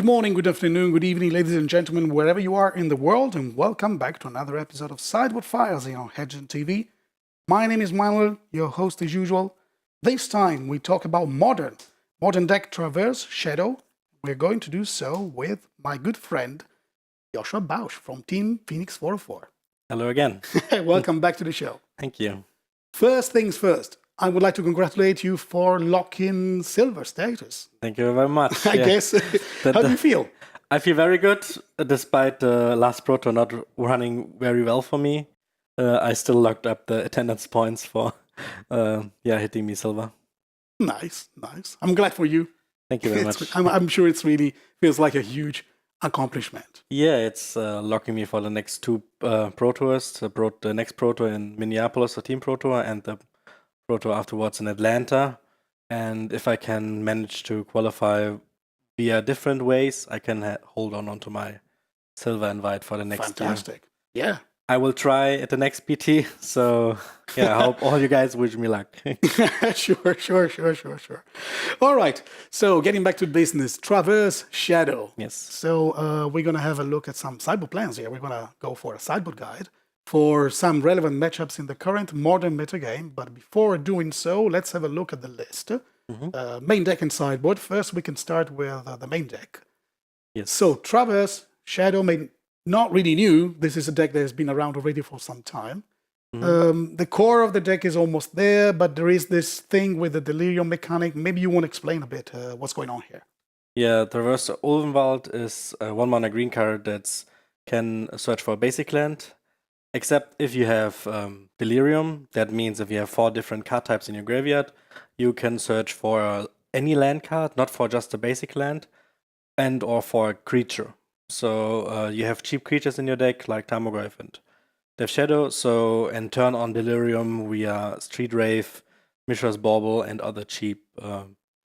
Good morning, good afternoon, good evening, ladies and gentlemen, wherever you are in the world, and welcome back to another episode of Sideboard Files here on HEDRON.TV. My name is Manuel, your host as usual. This time we talk about modern deck Traverse Shadow. We're going to do so with my good friend Joshua Bausch from Team Phoenix 404. Hello again. Welcome back to the show. Thank you. First things first, I would like to congratulate you for locking silver status. Thank you very much. I guess. How do you feel? I feel very good, despite the last proto not running very well for me. I still locked up the attendance points for hitting me silver. Nice. I'm glad for you. Thank you very much. I'm sure it's really feels like a huge accomplishment. Yeah, it's locking me for the next two Pro Tours. The next Pro Tour in Minneapolis, the Team Pro Tour, and the Pro Tour afterwards in Atlanta. And if I can manage to qualify via different ways, I can hold on to my silver invite for the next year. Fantastic. Yeah. I will try at the next PT. So yeah, I hope all you guys wish me luck. Sure. All right. So getting back to business, Traverse Shadow. Yes. So we're going to have a look at some sideboard plans here. We're going to go for a sideboard guide for some relevant matchups in the current modern metagame. But before doing so, let's have a look at the list. Main deck and sideboard. First, we can start with the main deck. Yes. So Traverse Shadow, not really new. This is a deck that has been around already for some time. The core of the deck is almost there, but there is this thing with the Delirium mechanic. Maybe you want to explain a bit what's going on here. Yeah, Traverse Ulvenwald is a 1-mana green card that can search for a basic land. Except if you have Delirium, that means if you have 4 different card types in your graveyard, you can search for any land card, not for just a basic land, and or for a creature. So you have cheap creatures in your deck, like Tarmogoyf and Death Shadow, and turn on Delirium via Street Wraith, Mishra's Bauble, and other cheap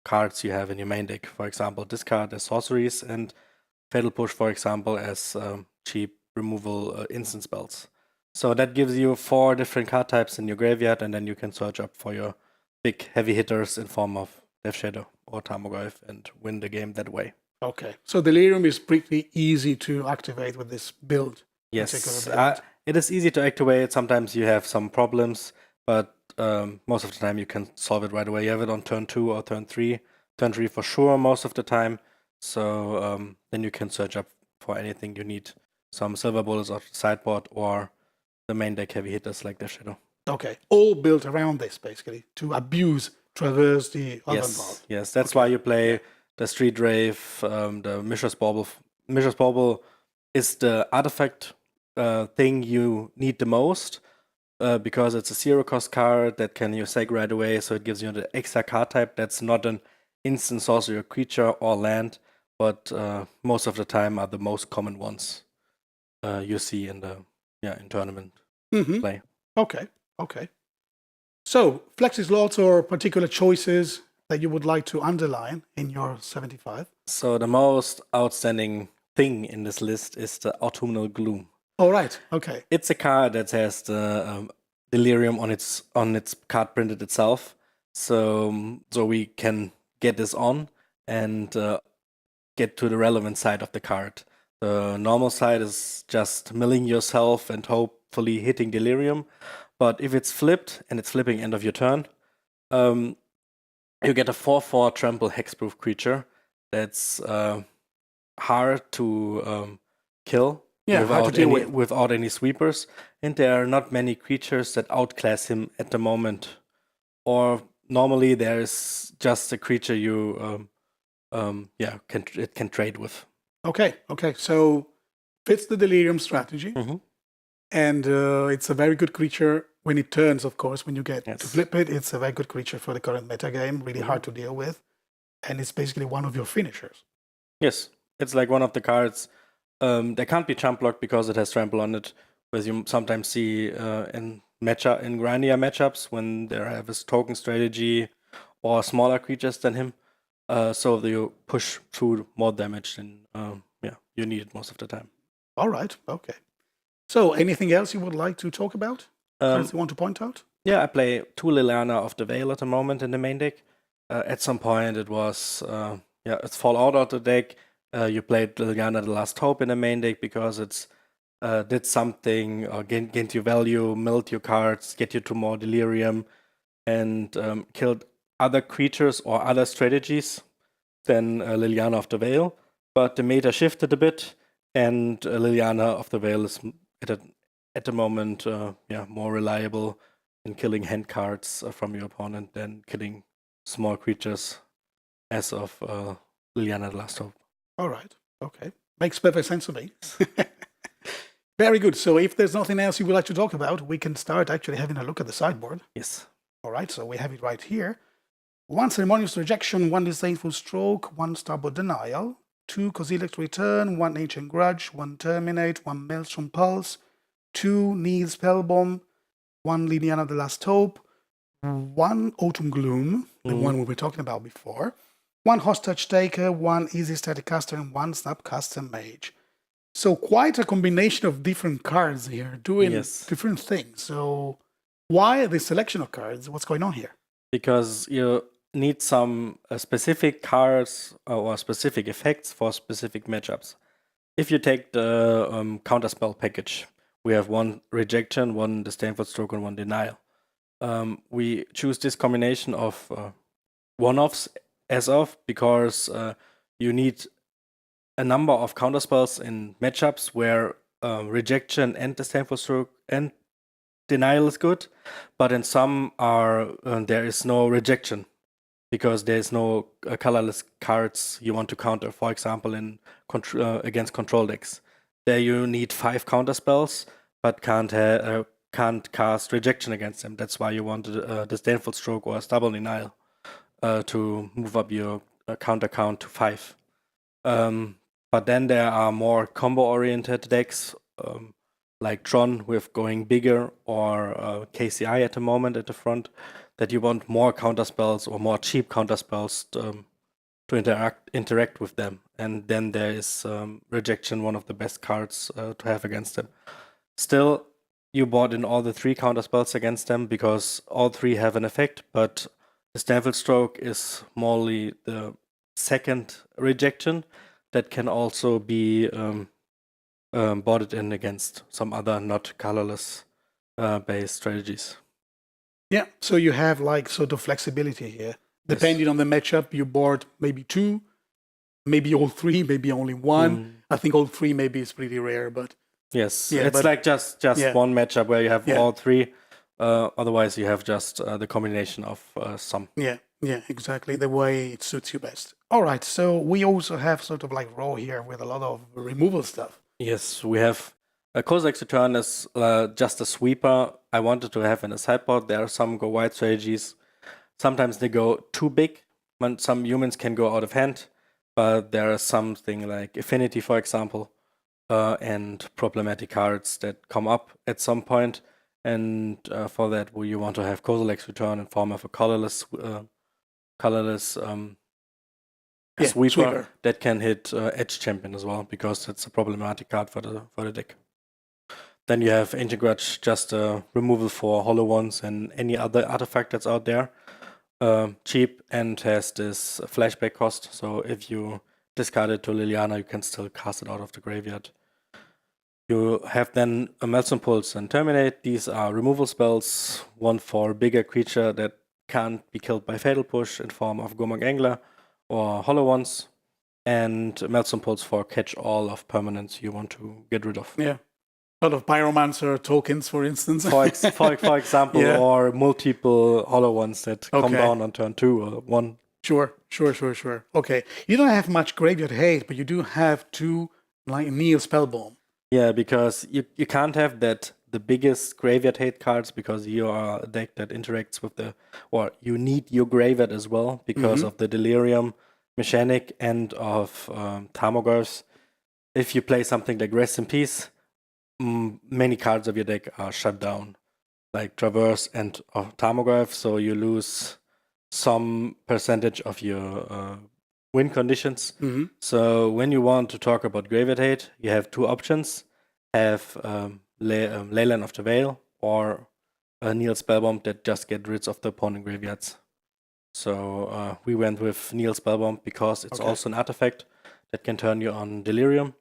cards you have in your main deck. For example, discard as sorceries, and Fatal Push, for example, as cheap removal instant spells. So that gives you 4 different card types in your graveyard, and then you can search up for your big heavy hitters in form of Death Shadow or Tarmogoyf and win the game that way. Okay, so Delirium is pretty easy to activate with this build. Yes, it is easy to activate. Sometimes you have some problems, but most of the time you can solve it right away. You have it on turn 2 or turn 3. Turn 3 for sure most of the time. So then you can search up for anything you need. Some silver bullets off the sideboard or the main deck heavy hitters like the Shadow. Okay, all built around this basically to abuse Traverse the Ulvenwald. Yes, that's why you play the Street Wraith, the Mishra's Bauble. Mishra's Bauble is the artifact thing you need the most because it's a 0-cost card that can you sack right away, so it gives you the extra card type that's not an instant sorcery creature or land, but most of the time are the most common ones you see in tournament play. Okay. So, flexi slots or particular choices that you would like to underline in your 75? So the most outstanding thing in this list is the Autumnal Gloom. All right. Okay. It's a card that has the Delirium on its card printed itself. So we can get this on and get to the relevant side of the card. The normal side is just milling yourself and hopefully hitting Delirium. But if it's flipped, and it's flipping end of your turn, you get a 4/4 trample hexproof creature that's hard to kill without any sweepers. And there are not many creatures that outclass him at the moment. Or normally there is just a creature you can trade with. Okay. So fits the Delirium strategy. And it's a very good creature when it turns, of course. When you get to flip it, it's a very good creature for the current metagame. Really hard to deal with. And it's basically one of your finishers. Yes, it's like one of the cards. There can't be jump block because it has trample on it, as you sometimes see in grindier matchups when they have his token strategy or smaller creatures than him. So you push through more damage than you need it most of the time. All right. Okay. So, anything else you would like to talk about? Cards you want to point out? Yeah, I play 2 Liliana of the Veil at the moment in the main deck. At some point, it was it's fall out of the deck. You played Liliana the Last Hope in the main deck because it's did something or gained you value, milled your cards, get you to more delirium, and killed other creatures or other strategies than Liliana of the Veil. But the meta shifted a bit, and Liliana of the Veil is at the moment more reliable in killing hand cards from your opponent than killing small creatures as of Liliana the Last Hope. All right. Okay. Makes perfect sense to me. Very good. So if there's nothing else you would like to talk about, we can start actually having a look at the sideboard. Yes. All right. So we have it right here. 1 Ceremonious Rejection, 1 Disdainful Stroke, 1 Starboard Denial, 2 Kozilek's Return, 1 Ancient Grudge, 1 Terminate, 1 Maelstrom Pulse, 2 Neil Spellbomb, 1 Liliana the Last Hope, 1 Autumn Gloom, the one we were talking about before, 1 Hostage Taker, 1 Easy Static Caster, and 1 Snapcaster Mage. So quite a combination of different cards here, doing different things. So why this selection of cards? What's going on here? Because you need some specific cards or specific effects for specific matchups. If you take the Counterspell package, we have 1 Rejection, 1 Disdainful Stroke, and 1 Denial. We choose this combination of one-offs as of because you need a number of counterspells in matchups where Rejection and Disdainful Stroke and Denial is good, but in some there is no Rejection because there is no colorless cards you want to counter. For example, in against control decks, there you need 5 counterspells, but can't cast Rejection against them. That's why you want a Disdainful Stroke or a Stubborn Denial to move up your counter count to 5. But then there are more combo-oriented decks, like Tron with going bigger, or KCI at the moment at the front, that you want more counterspells or more cheap counterspells to interact with them. And then there is Rejection, one of the best cards to have against them. Still, you bought in all the 3 counterspells against them because all 3 have an effect, but Disdainful Stroke is morely the second Rejection that can also be boarded in against some other not colorless based strategies. Yeah, so you have like sort of flexibility here. Depending on the matchup, you board maybe 2, maybe all 3, maybe only 1. I think all 3 maybe is pretty rare, but yes, it's like just one matchup where you have all 3. Otherwise, you have just the combination of some. Yeah, exactly. The way it suits you best. All right, so we also have sort of like raw here with a lot of removal stuff. Yes, we have a Kozilek's Return is just a sweeper I wanted to have in a sideboard. There are some go wide strategies. Sometimes they go too big. Some humans can go out of hand, but there are something like Affinity, for example, and problematic cards that come up at some point. And for that, you want to have Kozilek's Return in form of a colorless sweeper that can hit Edge Champion as well, because it's a problematic card for the deck. Then you have Ancient Grudge, just a removal for Hollow Ones and any other artifact that's out there. Cheap and has this flashback cost, so if you discard it to Liliana, you can still cast it out of the graveyard. You have then a Maelstrom Pulse and Terminate. These are removal spells, one for bigger creature that can't be killed by Fatal Push in form of Gomag Angler or Hollow Ones, and Maelstrom Pulse for catch all of permanents you want to get rid of. Yeah. A lot of Pyromancer tokens, for instance. For example, or multiple Hollow Ones that come down on turn 2 or 1. Sure. Okay. You don't have much graveyard hate, but you do have 2 like Neil Spellbomb. Yeah, because you can't have the biggest graveyard hate cards because you are a deck that interacts with or you need your graveyard as well because of the Delirium mechanic and of Tarmogoyfs. If you play something like Rest in Peace, many cards of your deck are shut down, like Traverse and Tarmogoyf, so you lose some percentage of your win conditions. So when you want to talk about graveyard hate, you have 2 options. Have Leyline of the Veil or a Neil Spellbomb that just get rid of the opponent graveyards. So we went with Neil Spellbomb because it's also an artifact that can turn you on Delirium,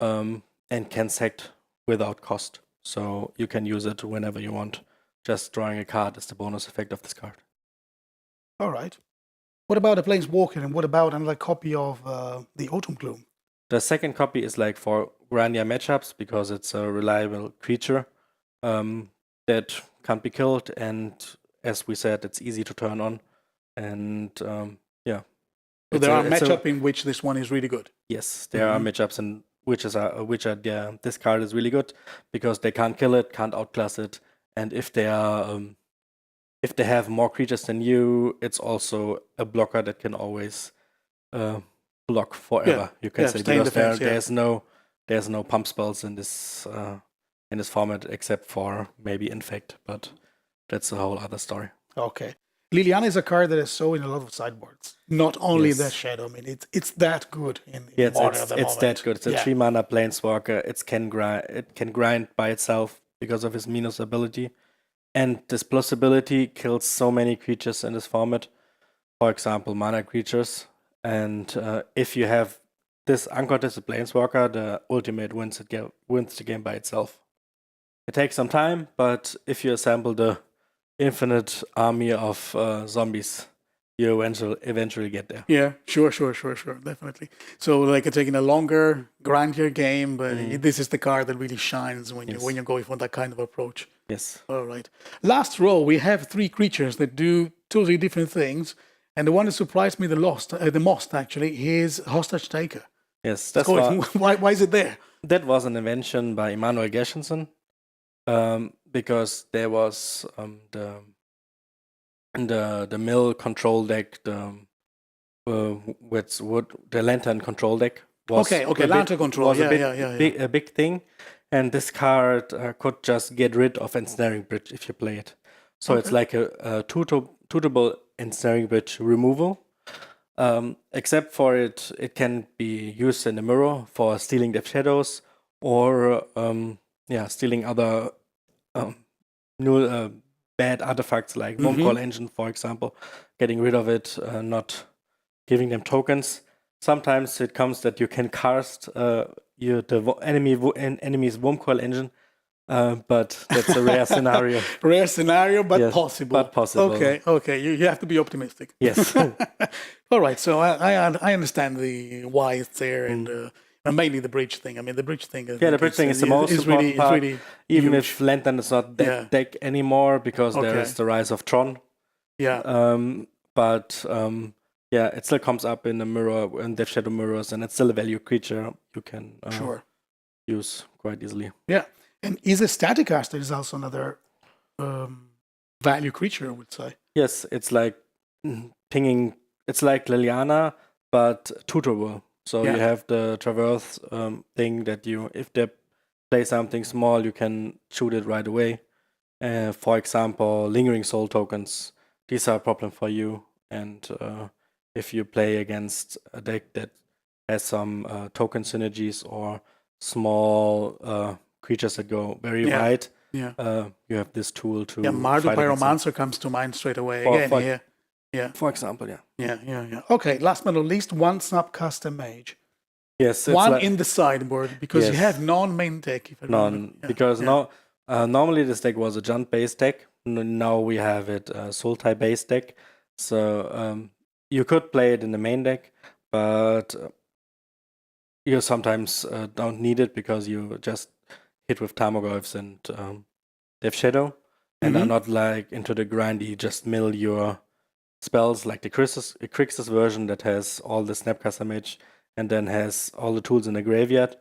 and can sack without cost. So you can use it whenever you want. Just drawing a card is the bonus effect of this card. All right. What about a Planeswalker, and what about another copy of the Autumn Gloom? The second copy is like for Grandia matchups because it's a reliable creature that can't be killed, and as we said, it's easy to turn on. And yeah. So there are matchups in which this one is really good. Yes, there are matchups in which this card is really good because they can't kill it, can't outclass it, and if they have more creatures than you, it's also a blocker that can always block forever. You can say because there's no pump spells in this format except for maybe Infect, but that's a whole other story. Okay. Liliana is a card that is so in a lot of sideboards. Not only the Shadow, I mean, it's that good in Modern at the moment. It's that good. It's a 3-mana Planeswalker. It can grind by itself because of its minus ability. And this plus ability kills so many creatures in this format. For example, mana creatures. And if you have this uncontested Planeswalker, the ultimate wins the game by itself. It takes some time, but if you assemble the infinite army of zombies, you eventually get there. Yeah, sure, definitely. So like taking a longer, grindier game, but this is the card that really shines when you're going for that kind of approach. Yes. All right. Last row, we have 3 creatures that do totally different things, and the one that surprised me the most actually is Hostage Taker. Yes, that's why is it there? That was an invention by Immanuel Gershenson. Because there was the mill control deck, with the lantern control deck was lantern control was a big thing, and this card could just get rid of Ensnaring Bridge if you play it. So it's like a tutable Ensnaring Bridge removal. Except for it can be used in the mirror for stealing Death Shadows or stealing other new bad artifacts like Wormcoil Engine, for example, getting rid of it, not giving them tokens. Sometimes it comes that you can cast the enemy's Wormcoil Engine, but that's a rare scenario. Rare scenario, but possible. But possible. Okay. You have to be optimistic. Yes. All right. So I understand the why it's there and mainly the bridge thing. I mean, the bridge thing. The bridge thing is the most important part. Really even huge. if Lantern is not that deck anymore because there is the rise of Tron. Yeah. It still comes up in the mirror, in Death Shadow mirrors, and it's still a value creature you can use quite easily. Yeah. And is a static caster is also another value creature, I would say. Yes, it's like pinging. It's like Liliana, but tutorable. So you have the traverse thing that if they play something small, you can shoot it right away. For example, Lingering Soul tokens. These are a problem for you. And if you play against a deck that has some token synergies or small creatures that go very wide, you have this tool to Mardu Pyromancer comes to mind straight away again. For example, Yeah. Okay, last but not least, one Snapcaster Mage. Yes, one in the sideboard because you have non-main deck. Normally this deck was a Junt-based deck. Now we have it a Sultai-based deck. So you could play it in the main deck, but you sometimes don't need it because you just hit with Tarmogoyfs and Death Shadow, and are not like into the grindy, just mill your spells like the Crixus version that has all the Snapcaster Mage and then has all the tools in the graveyard.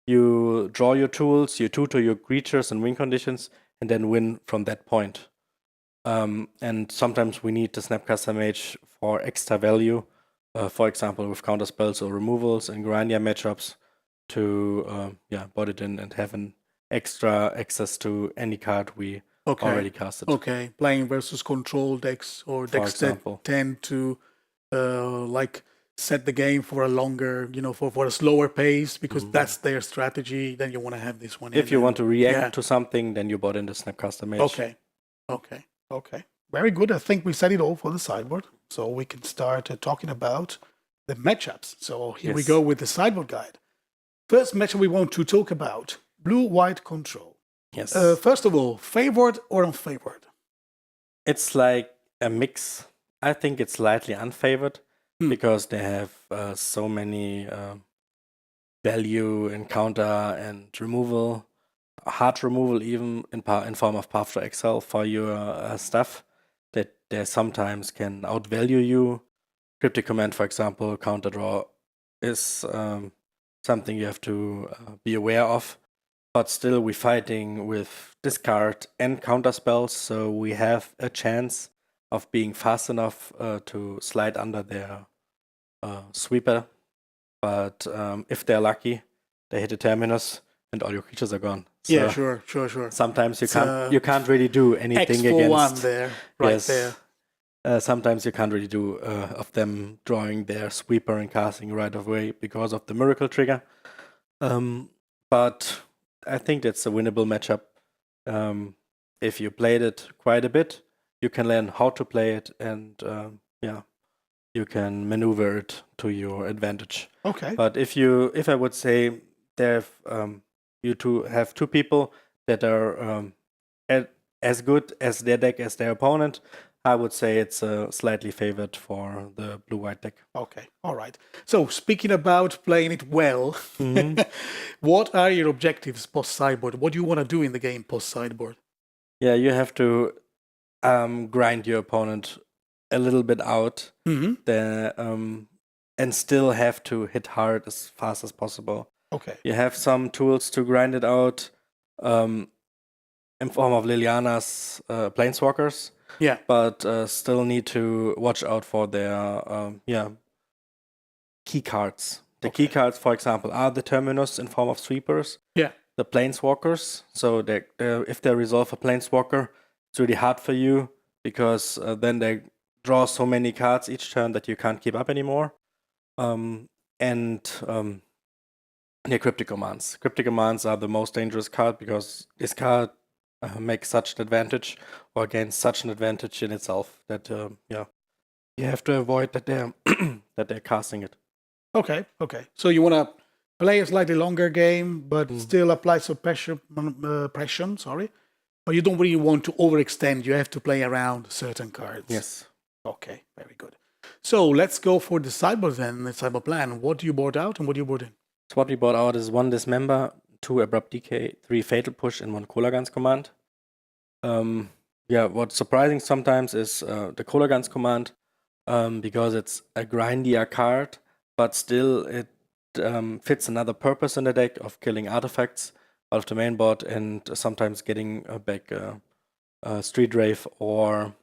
You draw your tools, you tutor your creatures and win conditions, and then win from that point. And sometimes we need the Snapcaster Mage for extra value, for example, with counter spells or removals and Grandia matchups to bot it in and have an extra access to any card we already casted. Okay, playing versus control decks or decks that tend to set the game for a longer, for a slower pace because that's their strategy. Then you want to have this one. If you want to react to something, then you bought in the Snapcaster Mage. Okay. Very good. I think we said it all for the sideboard, so we can start talking about the matchups. So here we Yes. go with the sideboard guide. First matchup we want to talk about, blue-white control. Yes. First of all, favored or unfavored? It's like a mix. I think it's slightly unfavored because they have so many value in counter and removal, hard removal even in form of Path to Exile for your stuff that they sometimes can outvalue you. Cryptic Command, for example, counter draw is something you have to be aware of. But still, we're fighting with discard and counter spells, so we have a chance of being fast enough to slide under their sweeper. But if they're lucky, they hit a terminus and all your creatures are gone. So Yeah, sure. sometimes It's, you can't really do anything X for one against. there, right Yes. there. Sometimes you can't really do of them drawing their sweeper and casting right away because of the miracle trigger. But I think that's a winnable matchup. If you played it quite a bit, you can learn how to play it, and you can maneuver it to your advantage. Okay. But if I would say you have two people that are as good as their deck as their opponent, I would say it's slightly favored for the blue-white deck. Okay, all right. So speaking about playing it well, Mm-hmm. what are your objectives post-sideboard? What do you want to do in the game post-sideboard? Yeah, you have to grind your opponent a little bit out and still have to hit hard as fast as possible. Okay. You have some tools to grind it out in form of Liliana's Planeswalkers. Yeah. But still need to watch out for their key cards. The key cards, for example, are the Terminus in form of sweepers. Yeah. The Planeswalkers. So if they resolve a Planeswalker, it's really hard for you because then they draw so many cards each turn that you can't keep up anymore. And the Cryptic Commands. Cryptic Commands are the most dangerous card because this card makes such an advantage or gains such an advantage in itself that you have to avoid that they're casting it. Okay. So you want to play a slightly longer game, but still apply some pressure. Sorry, but you don't really want to overextend. You have to play around certain cards. Yes. Okay. Very good. So let's go for the sideboard then. The sideboard plan. What do you board out and what do you board in? So what we brought out is 1 Dismember, 2 Abrupt Decay, 3 Fatal Push, and 1 Colagans command. What's surprising sometimes is the Colagans command because it's a grindier card, but still it fits another purpose in the deck of killing artifacts out of the main board and sometimes getting back a Street Wraith or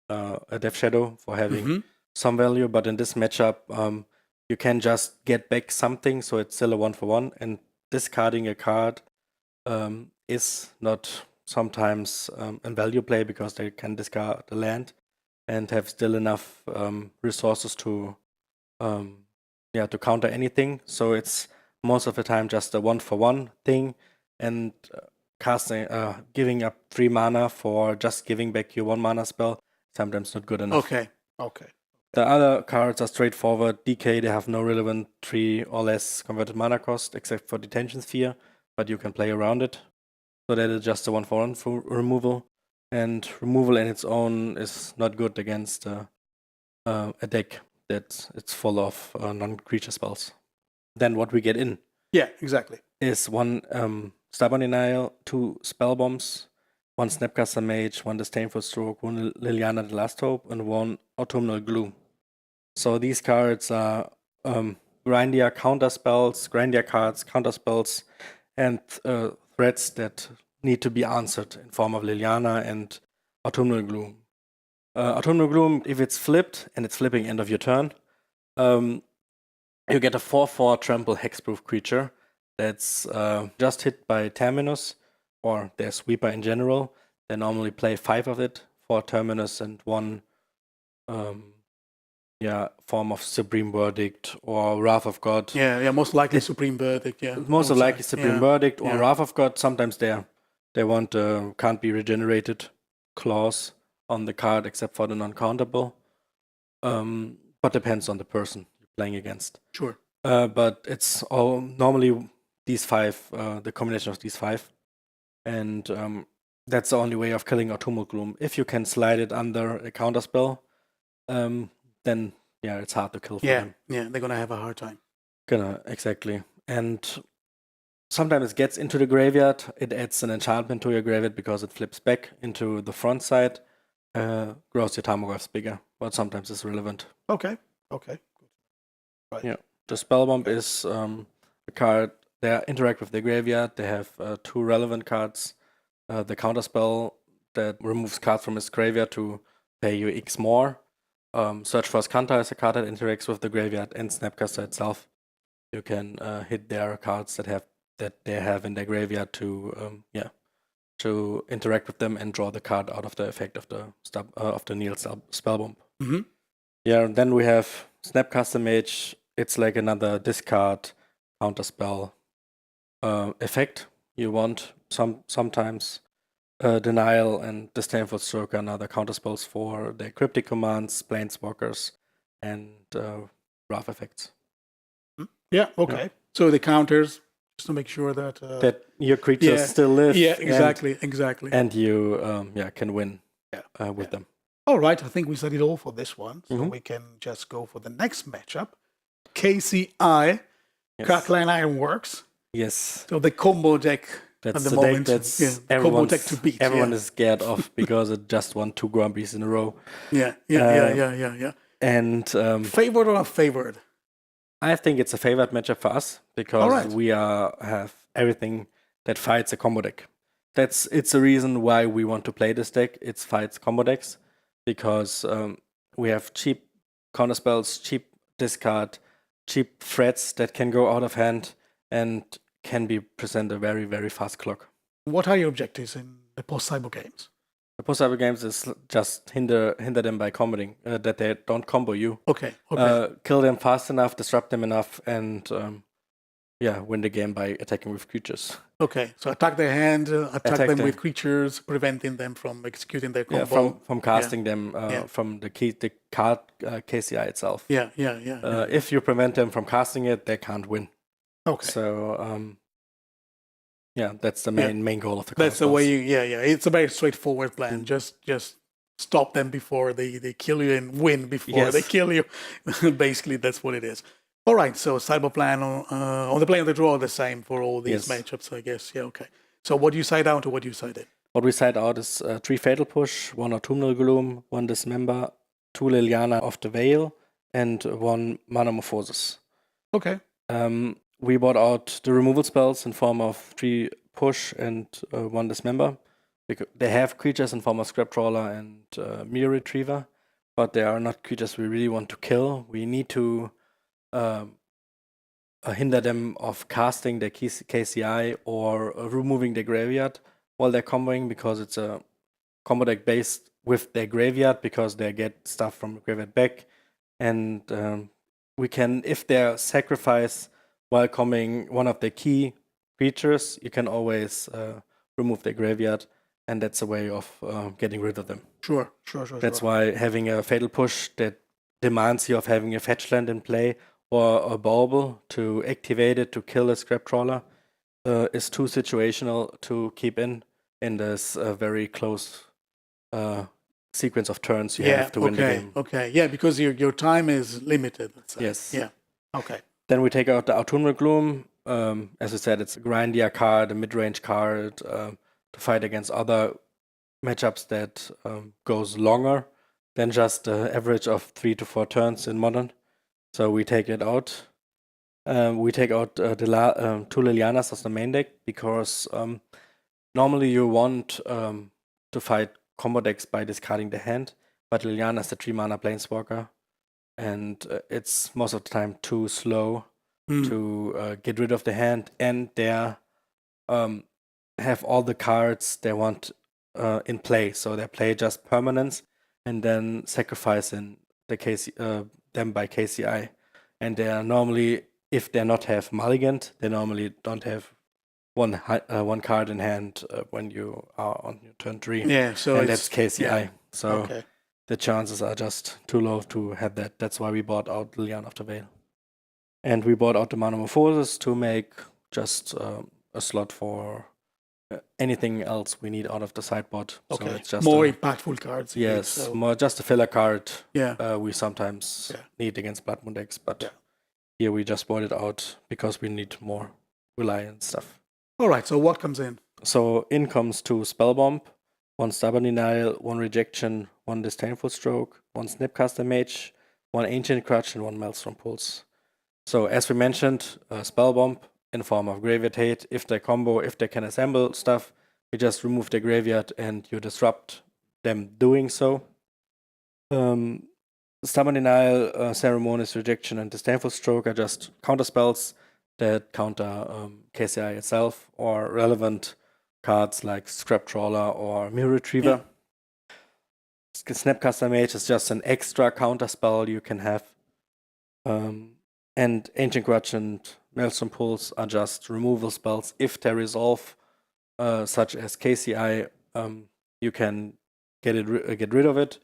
a Death Shadow for having some value. But in this matchup, you can just get back something, so it's still a 1-for-1, and discarding a card is not sometimes a value play because they can discard the land and have still enough resources to counter anything. So it's most of the time just a 1-for-1 thing, and giving up 3 mana for just giving back your 1 mana spell sometimes not good enough. Okay. The other cards are straightforward. DK, they have no relevant 3 or less converted mana cost except for Detention Sphere, but you can play around it. So that is just a 1-for-1 for removal. And removal in its own is not good against a deck that it's full of non-creature spells. Then what we get in Yeah, exactly. is 1 Stubborn Denial, 2 Spell Bombs, 1 Snapcaster Mage, 1 Disdainful Stroke, 1 Liliana the Last Hope, and 1 Autumnal Gloom. So these cards are grindier counter spells, grindier cards, counter spells, and threats that need to be answered in form of Liliana and Autumnal Gloom. Autumnal Gloom, if it's flipped, and it's flipping end of your turn, you get a 4/4 trample hexproof creature that's just hit by Terminus or their sweeper in general. They normally play 5 of it for Terminus and 1 form of Supreme Verdict or Wrath of God. Yeah, most likely Supreme Verdict, yeah. Most likely Supreme Verdict or Yeah. Wrath of God. Sometimes they want can't be regenerated clause on the card except for the non-countable. But depends on the person you playing against. Sure. But it's all normally these 5, the combination of these 5. And that's the only way of killing Autumnal Gloom. If you can slide it under a counterspell, then yeah, it's hard to kill for them. Yeah, they're gonna have a hard time. Exactly. And sometimes it gets into the graveyard. It adds an enchantment to your graveyard because it flips back into the front side. Grows your Tarmogoyfs bigger, but sometimes it's relevant. Okay. Right. Yeah. The Spellbomb is a card. They interact with the graveyard. They have 2 relevant cards. The counterspell that removes cards from its graveyard to pay you X more. Search for Skanta is a card that interacts with the graveyard, and Snapcaster itself. You can hit their cards that they have in their graveyard to interact with them and draw the card out of the effect of the Neil Spellbomb. Mm-hmm. Yeah, and then we have Snapcaster Mage. It's like another discard counterspell effect. You want sometimes Denial and Disdainful Stroke are another counterspells for the Cryptic Commands, Planeswalkers, and Wrath effects. Yeah, okay. Yeah. So the counters, just to make sure that... that your creatures still live. Yeah, exactly. And you can win with them. All right, I think we said it all for this one. So we can just go for the next matchup. KCI, Krark-Clan Ironworks. Yes. So the combo deck that's at the moment. That's combo deck to beat. Everyone is scared of because it just won 2 Grumbies in a row. Yeah. And favored or not favored? I think it's a favored matchup for us because we have everything that fights a combo deck. It's a reason why we want to play this deck. It fights combo decks because we have cheap counterspells, cheap discard, cheap threats that can go out of hand and can be present a very, very fast clock. What are your objectives in the post-cyber games? The post-cyber games is just hinder them by comboing, that they don't combo you. Okay. Kill them fast enough, disrupt them enough, and win the game by attacking with creatures. Okay, so attack their hand, attack them with creatures, preventing them from executing their combo. Yeah, from casting them from the card KCI itself. Yeah. If you prevent them from casting it, they can't win. Okay. So, that's the main goal of the card. That's the way it's a very straightforward plan. Just stop them before they kill you and win before they kill you. Basically, that's what it is. All right, so Sideboard plan on the plane of the draw the same for all these matchups, I guess. Yeah, okay. So what do you side out or what do you side in? What we side out is 3 Fatal Push, 1 Autumnal Gloom, 1 Dismember, 2 Liliana of the Veil, and 1 Metamorphosis. Okay. We bought out the removal spells in form of 3 Push and 1 Dismember. They have creatures in form of Scrap Trawler and Mirror Retriever, but they are not creatures we really want to kill. We need to hinder them of casting their KCI or removing their graveyard while they're comboing because it's a combo deck based with their graveyard because they get stuff from the graveyard back. And we can, if they sacrifice while comboing one of the key creatures, you can always remove their graveyard, and that's a way of getting rid of them. Sure. That's why having a Fatal Push that demands you of having a fetch land in play or a bauble to activate it to kill a Scrap Trawler is too situational to keep in this very close sequence of turns you have to win the game. Okay, yeah, because your time is limited. Yes. Yeah. Okay. Then we take out the Autumnal Gloom. As I said, it's a grindier card, a mid-range card to fight against other matchups that goes longer than just the average of 3 to 4 turns in Modern. So we take it out. We take out the 2 Lilianas as the main deck because normally you want to fight combo decks by discarding the hand, but Liliana is the 3-mana Planeswalker, and it's most of the time too slow to get rid of the hand, and they have all the cards they want in play, so they play just permanence and then sacrificing them by KCI. And they are normally, if they not have mulligant, they normally don't have one card in hand when you are on your turn 3. Yeah, so and that's KCI. Yeah. So the chances are just too low to have that. That's why we bought out Liliana of the Veil. And we bought out the Metamorphosis to make just a slot for anything else we need out of the sideboard. Okay. So it's just more impactful cards. yes, so. more just a filler card. Yeah. We sometimes need against Blood Moon decks, but Yeah. here we just bought it out because we need more reliant stuff. All right. So what comes in? So in comes 2 Spellbomb, 1 Stubborn Denial, 1 Rejection, 1 Disdainful Stroke, 1 Snapcaster Mage, 1 Ancient Crutch, and 1 Maelstrom Pulse. So as we mentioned, Spellbomb in form of Graveyard Hate. If they combo, if they can assemble stuff, you just remove the graveyard and you disrupt them doing so. Stubborn Denial, Ceremonious Rejection, and Disdainful Stroke are just counter spells that counter KCI itself or relevant cards like Scrap Trawler or Mirror Retriever. Snapcaster Mage is just an extra counter spell you can have. And Ancient Grudge and Maelstrom Pulse are just removal spells. If they resolve, such as KCI, you can get rid of it.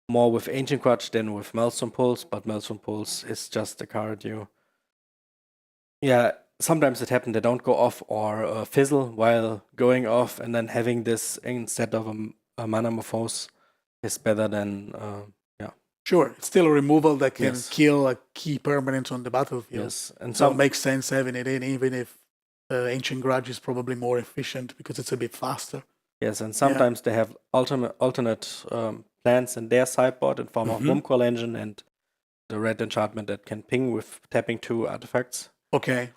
More with Ancient Grudge than with Maelstrom Pulse, but Maelstrom Pulse is just a card you... Yeah, sometimes it happens they don't go off or fizzle while going off, and then having this instead of a Metamorphose is better than... Sure, it's still a removal that can Yes. kill a key permanent on the battlefield. Yes, and So it makes sense having it in, even if Ancient Grudge is probably more efficient because it's a bit faster. yes, and sometimes they have alternate plans in their sideboard in form of Wurmcoil Engine and the red enchantment that can ping with tapping 2 artifacts. Okay.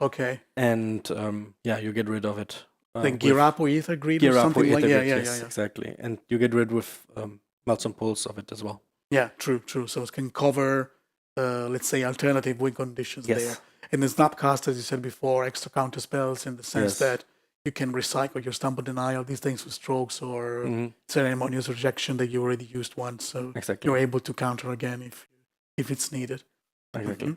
And you get rid of it. Then Girapo Ether Greed or Girapo something like Ether, yeah. yes, exactly. And you get rid with Maelstrom Pulse of it as well. Yeah, true. So it can cover, let's say, alternative win conditions Yes. there. And the Snapcast, as you said before, extra counter spells in the sense Yes. that you can recycle your Stumble Denial, these things with strokes or ceremonious rejection that you already used once. So Exactly. you're able to counter again if it's needed. Exactly.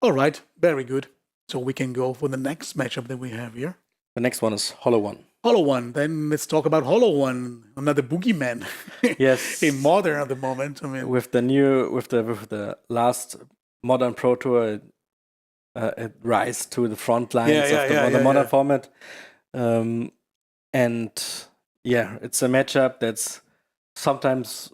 All right, very good. So we can go for the next matchup that we have here. The next one is Hollow One. Hollow One. Then let's talk about Hollow One, another boogeyman. Yes. In Modern at the moment. I mean, With the last Modern Pro Tour, it rise to the front lines of the Modern format. And it's a matchup that's sometimes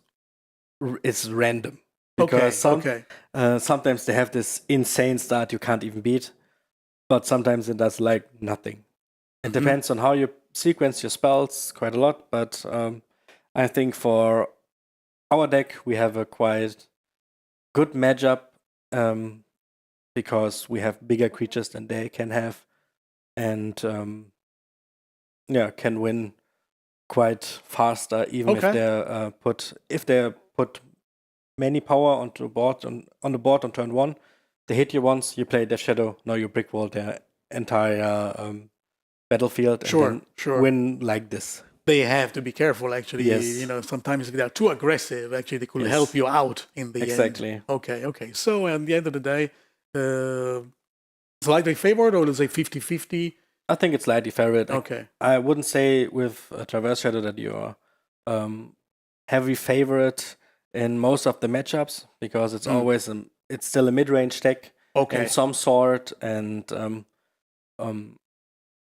it's random. Because sometimes they have this insane start you can't even beat, but sometimes it does like nothing. It depends on how you sequence your spells quite a lot, but I think for our deck we have a quite good matchup because we have bigger creatures than they can have, and can win quite faster even if they put many power onto the board on the board on turn 1. They hit you once, you play Death Shadow, now you brickwall their entire battlefield and win like this. They have to be careful, actually. Yes. Sometimes if they are too aggressive, actually, they could help you out in the end. Exactly. Okay. So at the end of the day, it's likely favored, or let's say 50-50? I think it's slightly favored. Okay. I wouldn't say with Traverse Shadow that you're heavy favorite in most of the matchups, because it's always it's still a mid-range deck in some sort, and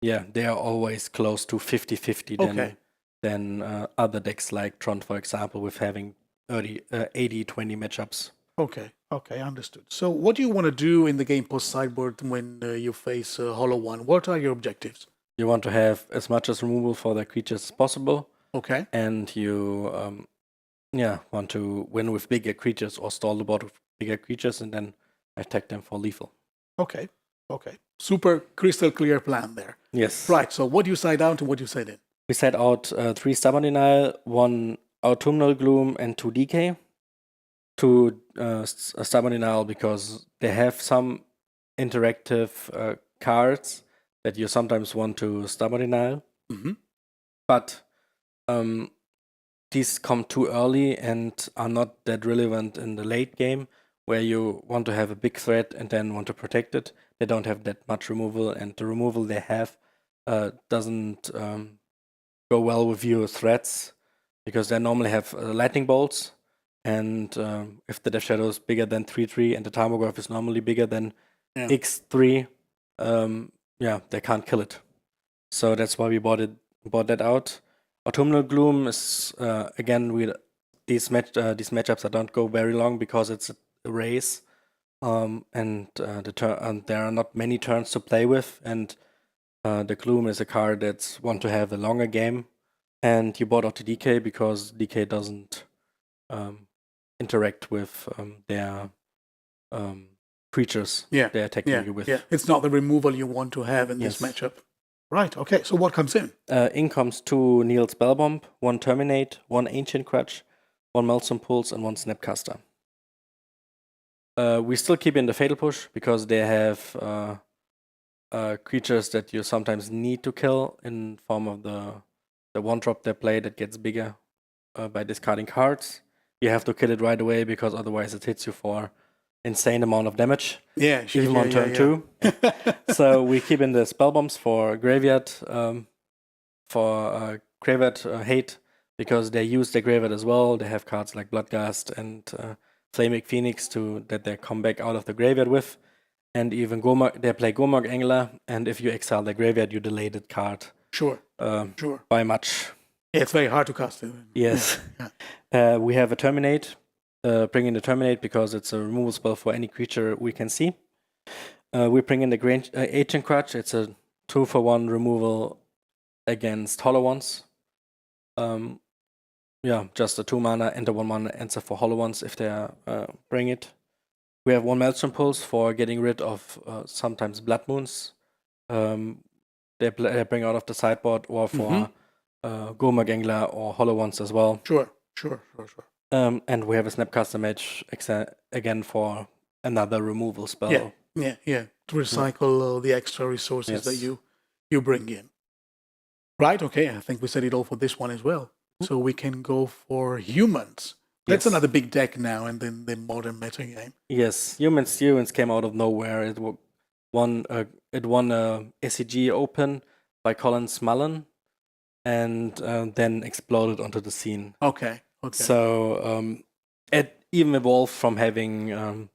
they are always close to 50-50 than other decks like Tron, for example, with having 80-20 matchups. Okay, understood. So what do you want to do in the game post-sideboard when you face Hollow One? What are your objectives? You want to have as much as removal for the creatures as possible. Okay. And you want to win with bigger creatures or stall the board with bigger creatures and then attack them for lethal. Okay. Super crystal clear plan there. Yes. Right, so what do you side out and what do you side in? We set out 3 Stubborn Denial, 1 Autumnal Gloom, and 2 Decay. 2 Stubborn Denial because they have some interactive cards that you sometimes want to Stubborn Denial. But these come too early and are not that relevant in the late game, where you want to have a big threat and then want to protect it. They don't have that much removal, and the removal they have doesn't go well with your threats, because they normally have lightning bolts, and if the Death Shadow is bigger than 3/3 and the Tarmogoyf is normally bigger than Yeah. X3, they can't kill it. So that's why we bought that out. Autumnal Gloom is again these matchups that don't go very long because it's a race, and there are not many turns to play with, and the Gloom is a card that's want to have a longer game. And you bought out the DK because DK doesn't interact with their creatures they're attacking you with. Yeah, it's not the removal you want to have in this matchup. Right, okay, so what comes in? In comes 2 Neil Spellbomb, 1 Terminate, 1 Ancient Crutch, 1 Maelstrom Pulse, and 1 Snapcaster. We still keep in the Fatal Push because they have creatures that you sometimes need to kill in form of the 1-drop they play that gets bigger by discarding cards. You have to kill it right away because otherwise it hits you for insane amount of damage. Yeah, sure. Even on turn 2. So we keep in the spell bombs for graveyard, hate, because they use the graveyard as well. They have cards like Bloodgast and Flaming Phoenix that they come back out of the graveyard with. And even they play Gomag Angler, and if you exile the graveyard, you delay that card. Sure. By much. Yeah, it's very hard to cast it. Yes. Yeah. We have a Terminate. Bring in the Terminate because it's a removal spell for any creature we can see. We bring in the Ancient Crutch. It's a 2-for-1 removal against Hollow Ones. Just a 2 mana and a 1 mana answer for Hollow Ones if they bring it. We have 1 Maelstrom Pulse for getting rid of sometimes Blood Moons. They bring out of the sideboard, or for Gomag Angler or Hollow Ones as well. Sure. And we have a Snapcaster Mage again for another removal spell. Yeah. To recycle the extra resources that you bring in. Right, okay, I think we said it all for this one as well. So we can go for humans. That's another big deck now in the modern metagame. Yes, humans came out of nowhere. It won a SCG Open by Colin Smullen, and then exploded onto the scene. Okay. So it even evolved from having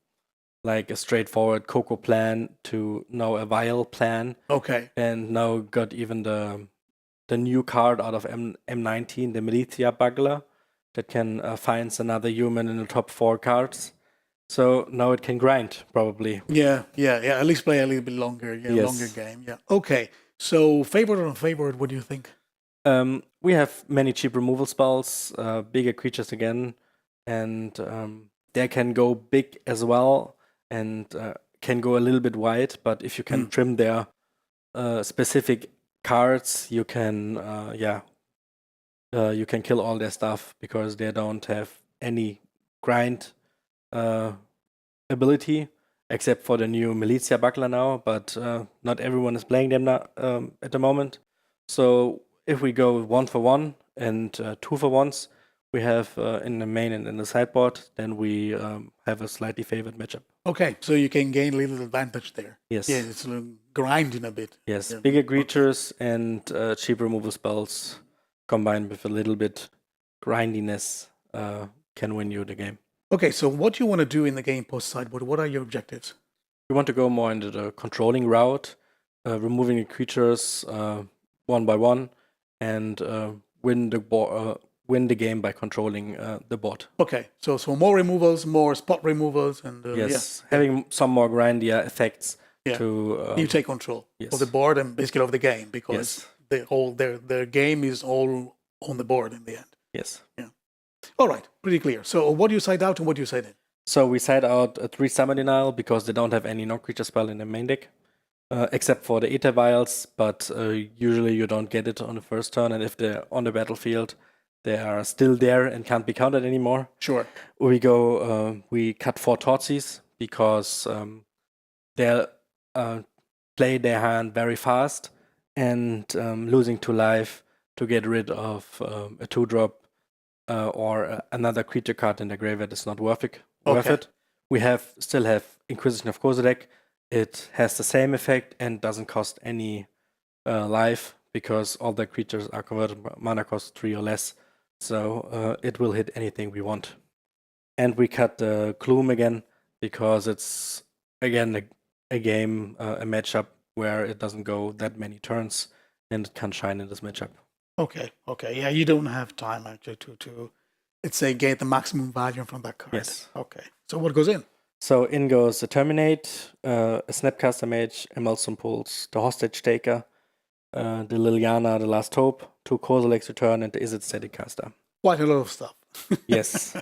like a straightforward Coco plan to now a Vial plan. Okay. And now got even the new card out of M19, the Militia Bugler, that can finds another human in the top 4 cards. So now it can grind, probably. Yeah. At least play a little bit longer. Longer game. Yeah. Okay. So favorite or unfavorite, what do you think? We have many cheap removal spells, bigger creatures again, and they can go big as well, and can go a little bit wide. But if you can trim their specific cards, you can kill all their stuff because they don't have any grind ability, except for the new Militia Buckler now. But not everyone is playing them now at the moment. So if we go 1-for-1 and 2-for-1s, we have in the main and in the sideboard, then we have a slightly favored matchup. Okay, so you can gain a little advantage there. Yes. Yeah, it's grinding a bit. Yes, bigger creatures and cheap removal spells combined with a little bit grindiness can win you the game. Okay, so what do you want to do in the game post-sideboard? What are your objectives? We want to go more into the controlling route, removing the creatures one by one, and win the game by controlling the board. Okay, so more removals, more spot removals, and having some more grindier effects to you take control of the board and basically of the game because their game is all on the board in the end. Yes. Yeah. All right, pretty clear. So what do you side out and what do you side in? So we side out a 3 Summon Denial because they don't have any non-creature spell in their main deck. Except for the Aether Vials, but usually you don't get it on the first turn, and if they're on the battlefield, they are still there and can't be countered anymore. Sure. We cut 4 Thoughtseize because they'll play their hand very fast, and losing 2 life to get rid of a 2-drop or another creature card in the graveyard is not worth it. We still have Inquisition of Kozilek. It has the same effect and doesn't cost any life because all the creatures are converted mana cost 3 or less. So it will hit anything we want. And we cut the Gloom again because it's, again, a game, a matchup where it doesn't go that many turns and it can shine in this matchup. Okay. Yeah, you don't have time actually to let's say get the maximum value from that card. Yes. Okay. So what goes in? So in goes the Terminate, a Snapcaster Mage, a Maelstrom Pulse, the Hostage Taker, the Liliana, the Last Hope, 2 Kozilek's Return, and the Izzet Static Caster. Quite a lot of stuff. Yes.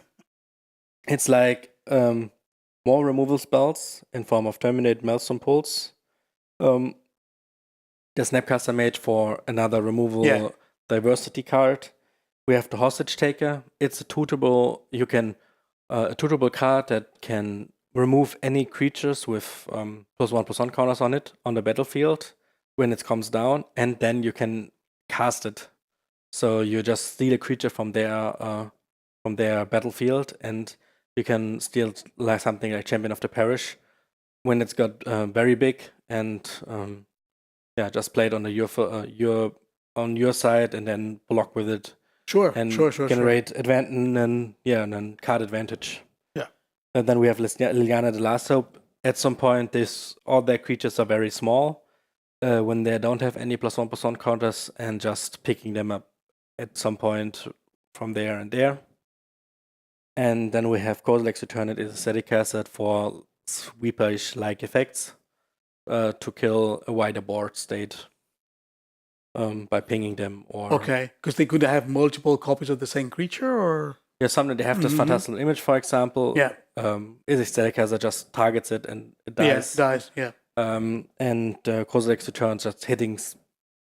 It's like more removal spells in form of Terminate, Maelstrom Pulse. The Snapcaster Mage for another removal diversity card. We have the Hostage Taker. It's a tutable. You can a tutable card that can remove any creatures with +1/+1 counters on it on the battlefield when it comes down, and then you can cast it. So you just steal a creature from their battlefield, and you can steal like something like Champion of the Parish when it's got very big, and just play it on your side, and then block with it. Sure. Generate advantage and then card advantage. Yeah. And then we have Liliana the Last Hope. At some point, all their creatures are very small when they don't have any +1/+1 counters, and just picking them up at some point from there and there. And then we have Kozilek's Return. It is a static caster for sweeperish-like effects to kill a wider board state. By pinging them, or okay, because they could have multiple copies of the same creature, or something. They have this fantastical image, for example. Yeah. Is a static caster just targets it and it dies. Yeah, dies. Yeah. And Kozilek's Return just hitting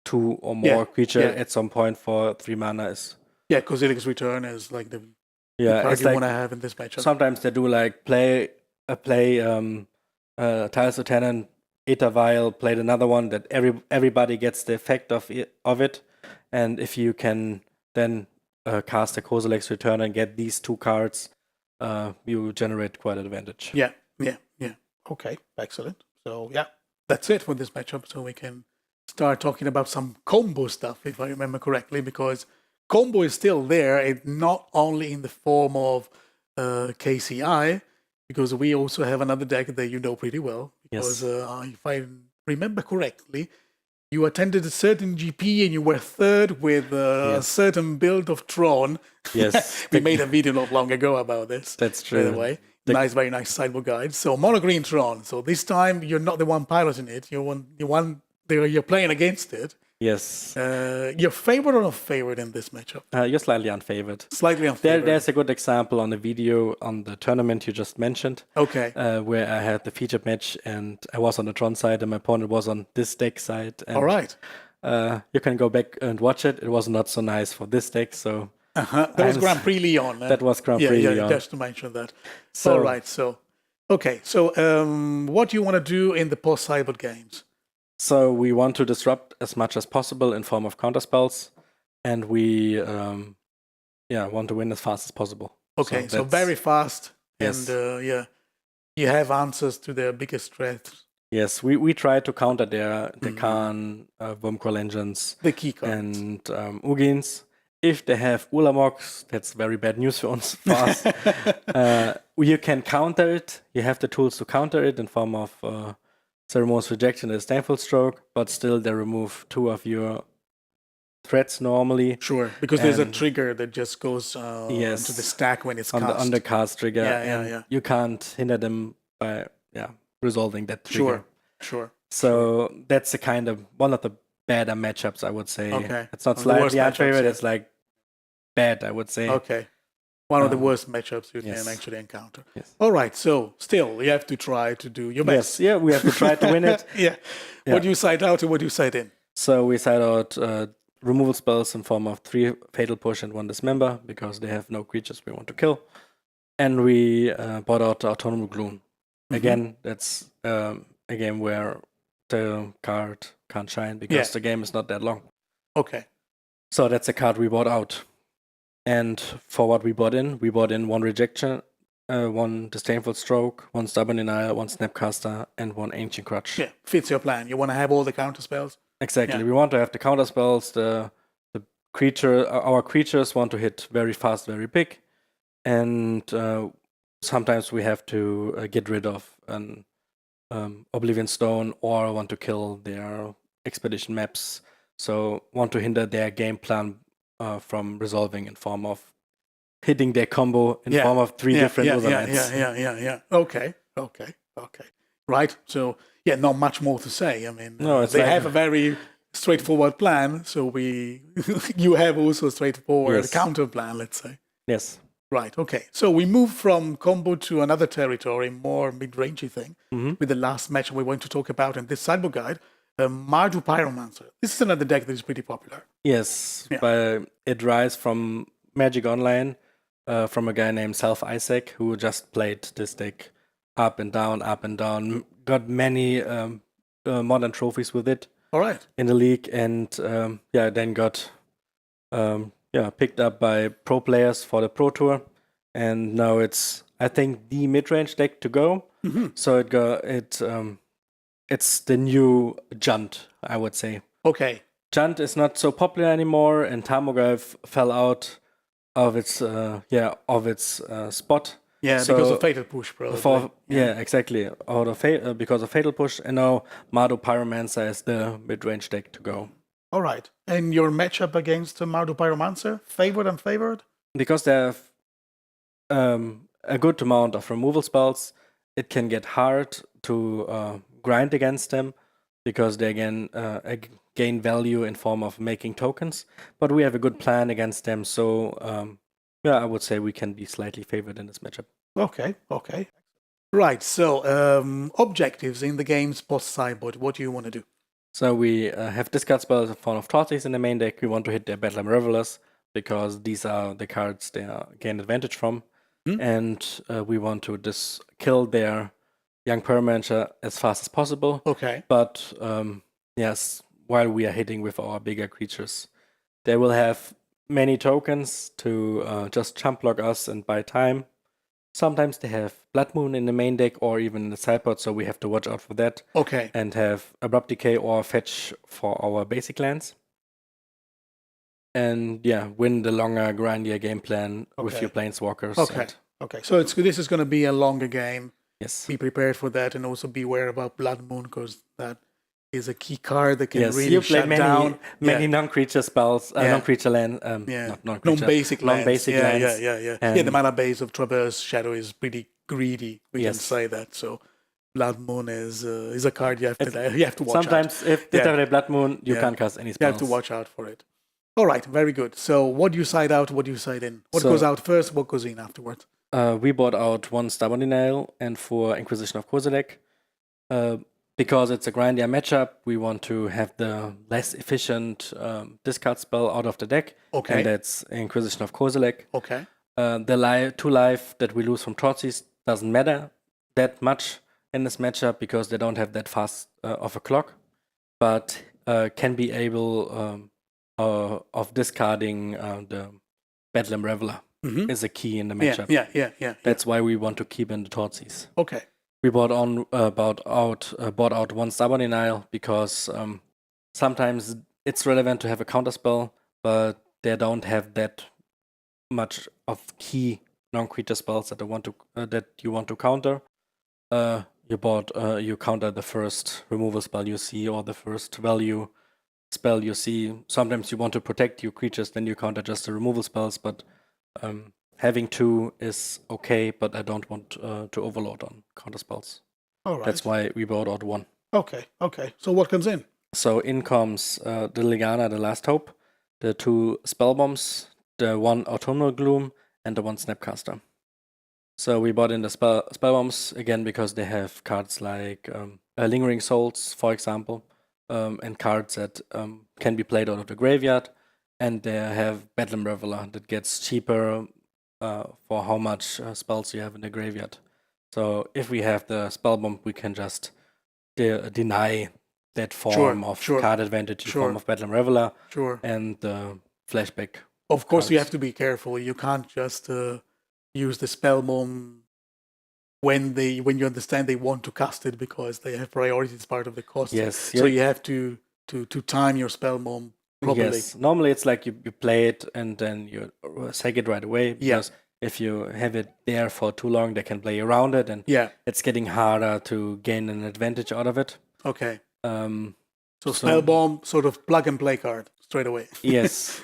2 or more creature at some point for 3 mana is. Yeah, Kozilek's Return is like the card it's you like want to have in this matchup. Sometimes they do like play Tiles of Tenant, Aether Vial, played another one that everybody gets the effect of it, and if you can then cast a Kozilek's Return and get these 2 cards, you generate quite an advantage. Yeah. Okay, excellent. So that's it for this matchup. So we can start talking about some combo stuff, if I remember correctly, because combo is still there. It's not only in the form of KCI, because we also have another deck that you know pretty well. Because if I remember correctly, you attended a certain GP and you were third with a certain build of Tron. Yes. We made a video not long ago about this. That's true. By the way. Very nice sideboard guide. So mono green Tron. So this time you're not the one piloting it. You're playing against it. Yes. Your favorite or not favorite in this matchup? You're slightly unfavored. Slightly unfavored. There's a good example on the video on the tournament you just mentioned. Okay. Where I had the featured match and I was on the Tron side and my opponent was on this deck side. And, all right. You can go back and watch it. It was not so nice for this deck, so. That was Grand Prix Leon. That was Grand Prix Leon. Just to mention that. All right. So, okay. So, what do you want to do in the post-sideboard games? So we want to disrupt as much as possible in form of counterspells, and we want to win as fast as possible. Okay, so very fast, yes. And you have answers to their biggest threats. Yes, we try to counter the Khan, Wormcoil Engines, the key cards, and Ugins. If they have Ulamogs, that's very bad news for us. You can counter it. You have the tools to counter it in form of Ceremonious Rejection and Stainful Stroke, but still they remove 2 of your threats normally. Sure, because there's a trigger that just goes into the stack when it's cast. On the cast trigger. Yeah. You can't hinder them by resolving that trigger. Sure. So that's one of the better matchups, I would say. Okay. It's not slightly unfavorite, it's like bad, I would say. Okay. One of the worst matchups you can actually encounter. Yes. All right, so still, you have to try to do your best. Yes, we have to try to win it. What do you side out and what do you side in? So we side out removal spells in form of 3 Fatal Push and 1 Dismember, because they have no creatures we want to kill. And we bought out Autonomous Gloom. Again, that's a game where the card can't shine, because the game is not that long. Okay. So that's a card we bought out. And for what we bought in 1 Rejection, 1 Disdainful Stroke, 1 Stubborn Denial, 1 Snapcaster, and 1 Ancient Crutch. Yeah, fits your plan. You want to have all the counter spells? Exactly. We want to have the counter spells. The creature, our creatures want to hit very fast, very big, and sometimes we have to get rid of Oblivion Stone or want to kill their expedition maps. So want to hinder their game plan from resolving in form of hitting their combo in form of three different Ultralands. Yeah. Okay. Right. So not much more to say. I mean, No, they have a very straightforward plan. So you have also a straightforward counter plan, let's say. Yes. Right. Okay. So we move from combo to another territory, more mid-rangey thing, with the last match we want to talk about in this sideboard guide, Mardu Pyromancer. This is another deck that is pretty popular. Yes, but it rises from Magic Online, from a guy named Self Isaac, who just played this deck up and down, got many modern trophies with it. All right. In the league, and then got picked up by pro players for the Pro Tour, and now it's, I think, the mid-range deck to go. So it's the new Junt, I would say. Okay. Junt is not so popular anymore, and Tarmogoyf fell out of its spot. Yeah, So because of Fatal Push, probably. Exactly. Because of Fatal Push, and now Mardu Pyromancer is the mid-range deck to go. All right. And your matchup against Mardu Pyromancer, favored and favored? Because they have a good amount of removal spells, it can get hard to grind against them, because they gain value in form of making tokens. But we have a good plan against them, so I would say we can be slightly favored in this matchup. Okay. Right, so objectives in the game's post-sideboard, what do you want to do? So we have discard spells in form of Tortoise in the main deck. We want to hit their Bedlam Revelers, because these are the cards they gain advantage from. And we want to just kill their Young Pyromancer as fast as possible. Okay. But while we are hitting with our bigger creatures, they will have many tokens to just jump block us and buy time. Sometimes they have Blood Moon in the main deck or even in the sideboard, so we have to watch out for that. Okay. And have Abrupt Decay or Fetch for our basic lands. And win the longer, grindier game plan with your Planeswalkers. Okay. So this is going to be a longer game. Yes. Be prepared for that, and also beware about Blood Moon, because that is a key card that can really you play shut down many non-creature spells, non-creature land, non-basic lands. lands. Yeah, the mana base of Traverse Shadow is pretty greedy. We can say that. So Blood Moon is a card you have to watch sometimes out. If they have a Blood Moon, you can't cast any spells. You have to watch out for it. All right, very good. So what do you side out? What do you side in? What goes out first? What goes in afterwards? We bought out 1 Stubborn Denial and 4 Inquisition of Kozilek. Because it's a grindier matchup, we want to have the less efficient discard spell out of the deck. Okay. And that's Inquisition of Kozilek. Okay. The 2 life that we lose from Trotsys doesn't matter that much in this matchup, because they don't have that fast of a clock, but can be able of discarding the Bedlam Reveler is a key in the matchup. Yeah. That's why we want to keep in the Trotsys. Okay. We bought out 1 Stubborn Denial, because sometimes it's relevant to have a counter spell, but they don't have that much of key non-creature spells that you want to counter. You counter the first removal spell you see, or the first value spell you see. Sometimes you want to protect your creatures, then you counter just the removal spells, but having 2 is okay, but I don't want to overload on counter spells. All right. That's why we bought out 1. Okay. So what comes in? So in comes the Ligana, the Last Hope, the 2 Spell Bombs, the 1 Autumnal Gloom, and the 1 Snapcaster. So we bought in the spell bombs again because they have cards like Lingering Souls, for example, and cards that can be played out of the graveyard, and they have Bedlam Reveler that gets cheaper for how much spells you have in the graveyard. So if we have the spell bomb, we can just deny that form of card advantage in form of Bedlam Reveler and the flashback. Of course, you have to be careful. You can't just use the spell bomb when you understand they want to cast it, because they have priority as part of the cost. Yes. So you have to time your spell bomb properly. Yes. Normally it's like you play it and then you sag it right away. Because if you have it there for too long, they can play around it, and Yeah. it's getting harder to gain an advantage out of it. Okay. Um, So Spell Bomb, sort of plug and play card straight away. yes,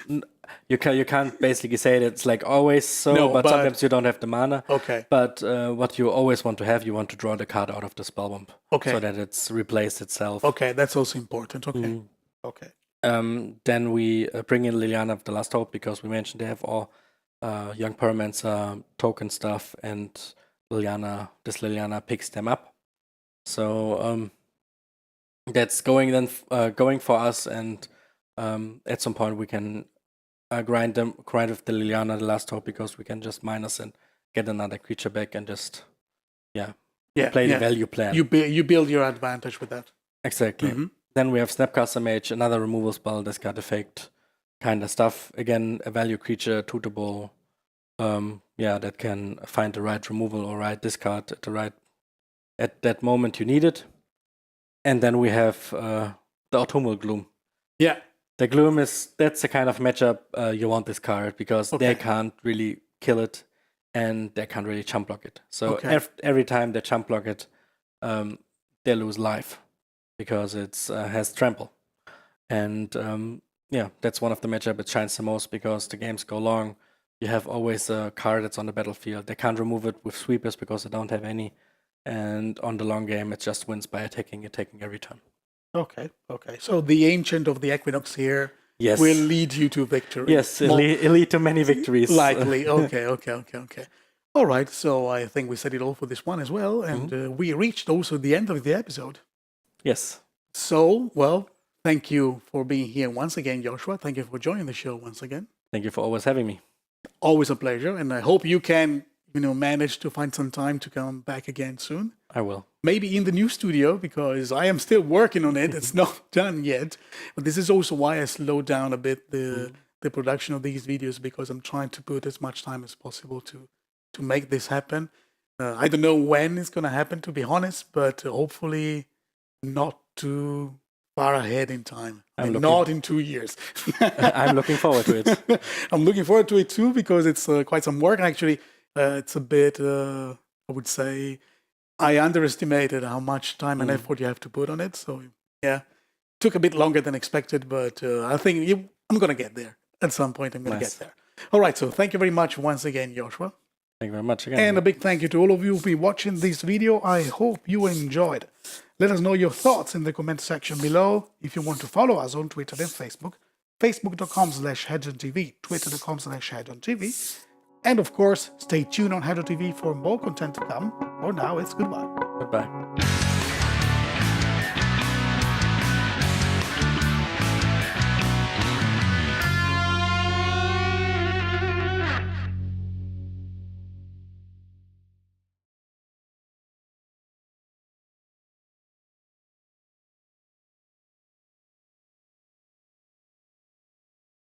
you can't basically say that it's like always so, No, but but- sometimes you don't have the mana. Okay. But what you always want to have, you want to draw the card out of the spell bomb, Okay. so that it's replaced itself. Okay, that's also important. Okay. Okay. Then we bring in Liliana of the Last Hope, because we mentioned they have all young Pyromancer token stuff, and Liliana picks them up. So that's going for us, and at some point we can grind with the Liliana the Last Hope, because we can just minus and get another creature back and just play the value plan. You build your advantage with that. Exactly. Then we have Snapcaster Mage, another removal spell, discard effect kind of stuff. Again, a value creature, tutable, that can find the right removal or right discard at that moment you need it. And then we have the Autumnal Gloom. Yeah. The Gloom that's the kind of matchup you want this card, because they can't really kill it and they can't really chump block it. So every time they chump block it, they lose life, because it has trample. And that's one of the matchup it shines the most, because the games go long. You have always a card that's on the battlefield. They can't remove it with sweepers because they don't have any. And on the long game, it just wins by attacking every turn. Okay. So the Ancient of the Equinox here will lead you to victory. Yes, it'll lead to many victories. Likely. Okay. All right, so I think we said it all for this one as well, and we reached also the end of the episode. Yes. So, well, thank you for being here once again, Joshua. Thank you for joining the show once again. Thank you for always having me. Always a pleasure, and I hope you can, manage to find some time to come back again soon. I will. Maybe in the new studio, because I am still working on it. It's not done yet. But this is also why I slowed down a bit the production of these videos, because I'm trying to put as much time as possible to make this happen. I don't know when it's going to happen, to be honest, but hopefully not too far ahead in time. Not in 2 years. I'm looking forward to it. I'm looking forward to it too, because it's quite some work. Actually, it's a bit, I would say, I underestimated how much time and effort you have to put on it. So, took a bit longer than expected, but I think I'm going to get there. At some point, I'm going to get there. All right, so thank you very much once again, Joshua. Thank you very much again. And a big thank you to all of you who've been watching this video. I hope you enjoyed. Let us know your thoughts in the comment section below. If you want to follow us on Twitter and Facebook, facebook.com/HEDRON.TV, twitter.com/HEDRON.TV. And of course, stay tuned on HEDRON.TV for more content to come. For now, it's goodbye. Goodbye.